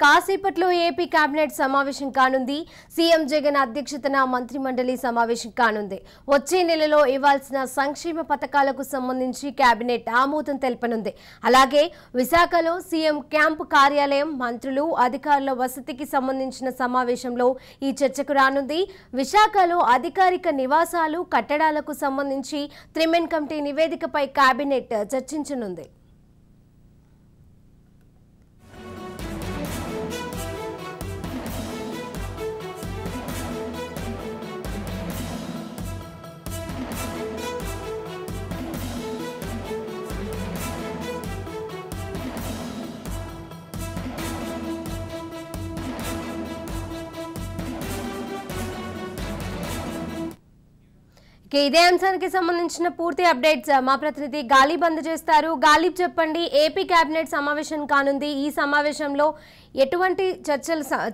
కాసేపట్లో AP cabinet సమావేశం కానుంది. సీఎం జగన్ అధ్యక్షతన మంత్రిమండలి సమావేశం కానుంది. వచ్చే నెలలో ఇవ్వాల్సిన సంక్షేమ పథకాలకు సంబంధించి కేబినెట్ ఆమోదం తెలపనుంది. అలాగే విశాఖలో సీఎం క్యాంపు కార్యాలయం, మంత్రులు, అధికారుల వసతికి సంబంధించిన సమావేశంలో ఈ చర్చకు రానుంది. విశాఖలో అధికారిక నివాసాలు, కట్టడాలకు సంబంధించి త్రిమెన్ కమిటీ నివేదికపై కేబినెట్ చర్చించనుంది. ఇదే అంశానికి సంబంధించిన పూర్తి అప్డేట్స్ మా ప్రతినిధి గాలిబ్ అందజేస్తారు. గాలిబ్, చెప్పండి, ఏపీ కేబినెట్ సమావేశం కానుంది. ఈ సమావేశంలో ఎటువంటి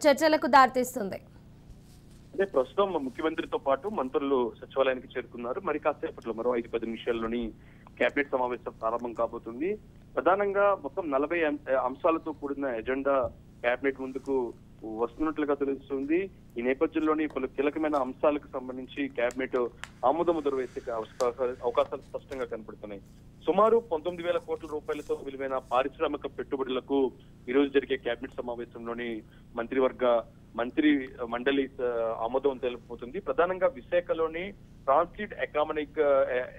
చర్చలకు దారితీస్తుంది? అదే ప్రస్తుతం ముఖ్యమంత్రితో పాటు మంత్రులు సచివాలయానికి చేరుకున్నారు. మరి కాసేపట్లో మరో 5-10 నిమిషాల్లోని కేబినెట్ సమావేశం ప్రారంభం కాబోతుంది. ప్రధానంగా మొత్తం 40 అంశాలతో కూడిన ఎజెండా కేబినెట్ ముందుకు వస్తున్నట్లుగా తెలుస్తుంది. ఈ నేపథ్యంలోని పలు కీలకమైన అంశాలకు సంబంధించి కేబినెట్ ఆమోదముద్ర వేసే అవకాశాలు స్పష్టంగా కనపడుతున్నాయి. సుమారు 19,000 కోట్ల రూపాయలతో విలువైన పారిశ్రామిక పెట్టుబడులకు ఈ రోజు జరిగే కేబినెట్ సమావేశంలోని మంత్రి మండలి ఆమోదం తెలుపుతుంది. ప్రధానంగా విశాఖలోని ట్రాన్సిట్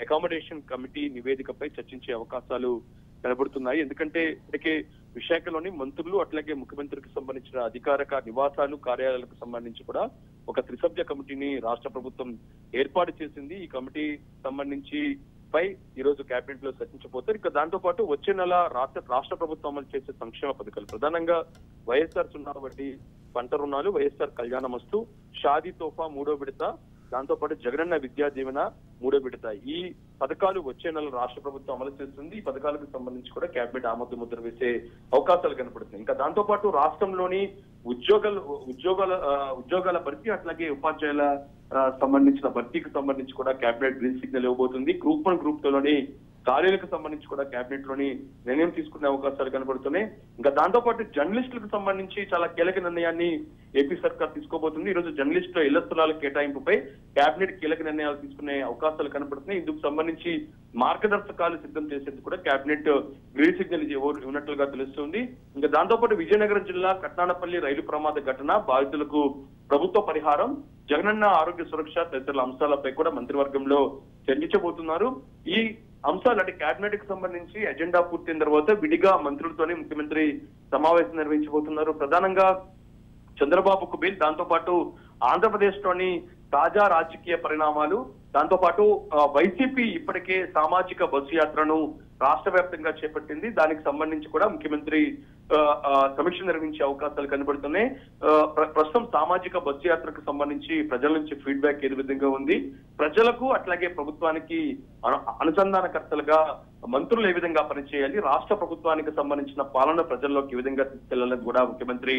అకామిడేషన్ కమిటీ నివేదికపై చర్చించే అవకాశాలు కనబడుతున్నాయి. ఎందుకంటే ఇప్పటికే విశాఖలోని మంత్రులు అట్లాగే ముఖ్యమంత్రికి సంబంధించిన అధికారిక నివాసాలు, కార్యాలయాలకు సంబంధించి కూడా ఒక త్రిసభ్య కమిటీని రాష్ట్ర ప్రభుత్వం ఏర్పాటు చేసింది. ఈ కమిటీ సంబంధించి ఈ రోజు కేబినెట్ లో చర్చించబోతారు. ఇక దాంతో పాటు వచ్చే నెల రాష్ట్ర ప్రభుత్వం అమలు చేసే సంక్షేమ పథకాలు, ప్రధానంగా వైఎస్ఆర్ 0 వడ్డీ పంట రుణాలు, వైఎస్ఆర్ కళ్యాణమస్తు, షాదీ తోఫా 3వ విడత, దాంతో పాటు జగనన్న విద్యా దీవెన 3వ విడత, ఈ పథకాలు వచ్చే నెల రాష్ట్ర ప్రభుత్వం అమలు చేస్తుంది. ఈ పథకాలకు సంబంధించి కూడా కేబినెట్ ఆమోద ముద్ర వేసే అవకాశాలు కనపడుతున్నాయి. ఇంకా దాంతో పాటు రాష్ట్రంలోని ఉద్యోగాల భర్తీ అట్లాగే ఉపాధ్యాయుల సంబంధించిన భర్తీకి సంబంధించి కూడా కేబినెట్ గ్రీన్ సిగ్నల్ ఇవ్వబోతుంది. గ్రూప్ 1, గ్రూప్ 2లోని ఖాళీలకు సంబంధించి కూడా కేబినెట్ లోని నిర్ణయం తీసుకునే అవకాశాలు కనబడుతున్నాయి. ఇంకా దాంతో పాటు జర్నలిస్టులకు సంబంధించి చాలా కీలక నిర్ణయాన్ని ఏపీ సర్కార్ తీసుకోబోతుంది. ఈ రోజు జర్నలిస్టుల ఇళ్ల స్థలాల కేటాయింపుపై కేబినెట్ కీలక నిర్ణయాలు తీసుకునే అవకాశాలు కనబడుతున్నాయి. ఇందుకు సంబంధించి మార్గదర్శకాలు సిద్ధం చేసేందుకు కూడా కేబినెట్ గ్రీన్ సిగ్నల్ ఇవ్వనట్లుగా తెలుస్తుంది. ఇంకా దాంతో పాటు విజయనగరం జిల్లా కట్నానపల్లి రైలు ప్రమాద ఘటన బాధితులకు ప్రభుత్వ పరిహారం, జగనన్న ఆరోగ్య సురక్ష తదితర అంశాలపై కూడా మంత్రివర్గంలో చర్చించబోతున్నారు. ఈ అంశాలు అంటే కేబినెట్ కి సంబంధించి ఎజెండా పూర్తయిన తర్వాత విడిగా మంత్రులతోనే ముఖ్యమంత్రి సమావేశం నిర్వహించబోతున్నారు. ప్రధానంగా చంద్రబాబుకు బిల్, దాంతో పాటు ఆంధ్రప్రదేశ్ లోని తాజా రాజకీయ పరిణామాలు, దాంతో పాటు వైసీపీ ఇప్పటికే సామాజిక బస్సు యాత్రను రాష్ట్ర వ్యాప్తంగా చేపట్టింది. దానికి సంబంధించి కూడా ముఖ్యమంత్రి సమీక్ష నిర్వహించే అవకాశాలు కనబడుతున్నాయి. ప్రస్తుతం సామాజిక బస్సు యాత్రకు సంబంధించి ప్రజల నుంచి ఫీడ్బ్యాక్ ఏ విధంగా ఉంది, ప్రజలకు అట్లాగే ప్రభుత్వానికి అనుసంధానకర్తలుగా మంత్రులు ఏ విధంగా పనిచేయాలి, రాష్ట్ర ప్రభుత్వానికి సంబంధించిన పాలన ప్రజల్లోకి ఏ విధంగా తీసుకెళ్లాలని కూడా ముఖ్యమంత్రి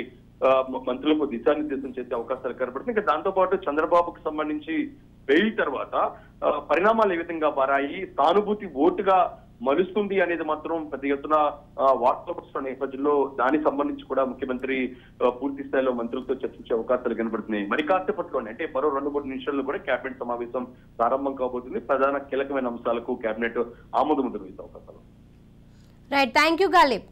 మంత్రులకు దిశానిర్దేశం చేసే అవకాశాలు కనబడుతుంది. ఇంకా దాంతో పాటు చంద్రబాబుకు సంబంధించి బెయిల్ తర్వాత పరిణామాలు ఏ విధంగా మారాయి, సానుభూతి ఓటుగా మలుస్తుంది అనేది మాత్రం పెద్ద ఎత్తున వార్తలు వస్తున్న నేపథ్యంలో దానికి సంబంధించి కూడా ముఖ్యమంత్రి పూర్తి స్థాయిలో మంత్రులతో చర్చించే అవకాశాలు కనబడుతున్నాయి. మరి కాసేపట్లోనే అంటే మరో 2-3 నిమిషాల్లో కూడా కేబినెట్ సమావేశం ప్రారంభం కాబోతుంది. ప్రధాన కీలకమైన అంశాలకు కేబినెట్ ఆమోద ముద్ర వేసే అవకాశాలు. Right, thank you Ghalib.